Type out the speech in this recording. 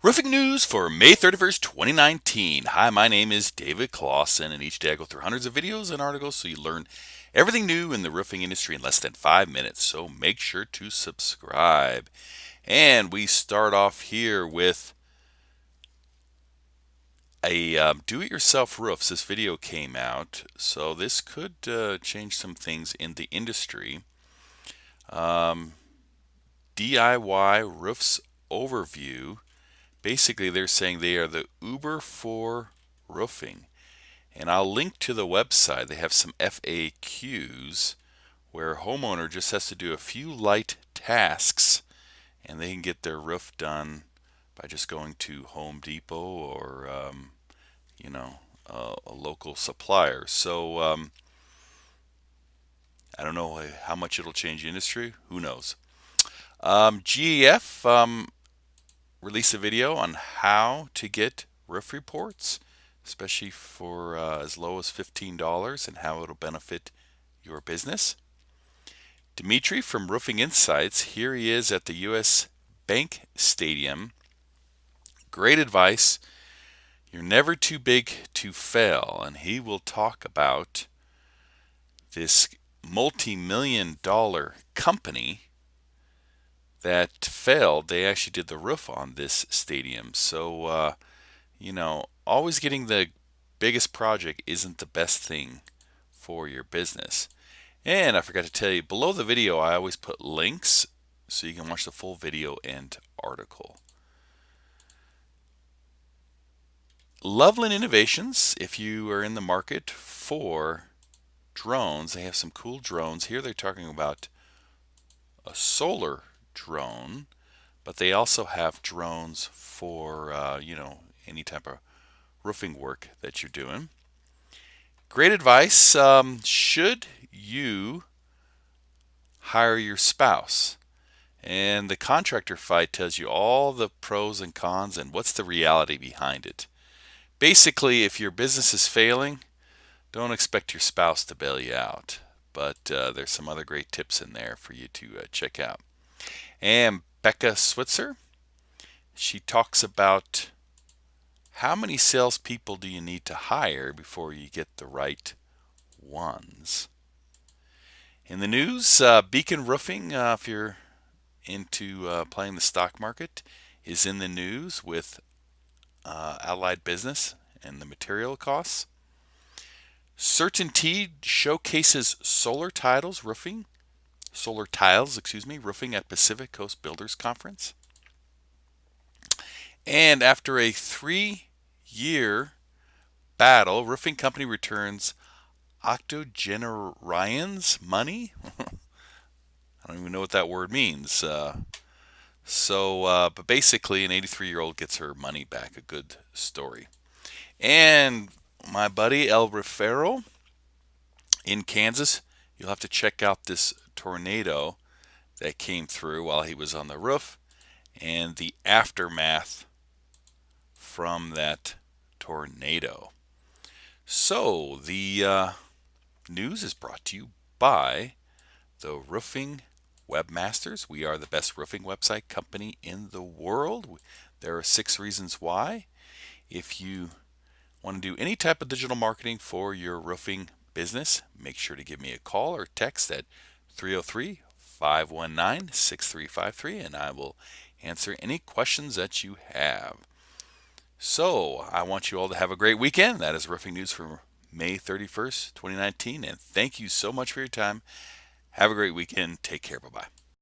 Roofing news for May 31st, 2019. Hi, my name is David Clausen, and each day I go through hundreds of videos and articles so you learn everything new in the roofing industry in less than 5 minutes. So make sure to subscribe. And we start off here with a do-it-yourself roofs. This video came out, so this could change some things in the industry. Um, DIY roofs overview. Basically, they're saying they are the Uber for roofing. And I'll link to the website. They have some FAQs where a homeowner just has to do a few light tasks and they can get their roof done by just going to Home Depot or, you know, a local supplier. So I don't know how much it'll change the industry. Who knows? GEF released a video on how to get roof reports, especially for as low as $15, and how it'll benefit your business. Dimitri from Roofing Insights, here he is at the US Bank Stadium. Great advice. You're never too big to fail, and he will talk about this multi-million dollar company that failed. They actually did the roof on this stadium. So, always getting the biggest project isn't the best thing for your business. And I forgot to tell you, below the video, I always put links so you can watch the full video and article. Loveland Innovations, if you are in the market for drones, they have some cool drones. Here they're talking about a solar drone, but they also have drones for, any type of roofing work that you're doing. Great advice. Should you hire your spouse? And the contractor fight tells you all the pros and cons and what's the reality behind it. Basically, if your business is failing, don't expect your spouse to bail you out. But there's some other great tips in there for you to check out. And Becca Switzer, she talks about how many salespeople do you need to hire before you get the right ones. In the news, Beacon Roofing, if you're into playing the stock market, is in the news with Allied Business and the material costs. CertainTeed showcases solar tiles roofing at Pacific Coast Builders Conference. And after a 3-year battle, roofing company returns octogenarians money. I don't even know what that word means. But basically, an 83-year-old gets her money back. A good story. And my buddy El Rifero in Kansas, you'll have to check out this tornado that came through while he was on the roof and the aftermath from that tornado. So the news is brought to you by the Roofing Webmasters. We are the best roofing website company in the world. There are 6 reasons why. If you want to do any type of digital marketing for your roofing business, make sure to give me a call or text at 303-519-6353 and I will answer any questions that you have. So I want you all to have a great weekend. That is roofing news for May 31st, 2019. And thank you so much for your time. Have a great weekend. Take care. Bye-bye.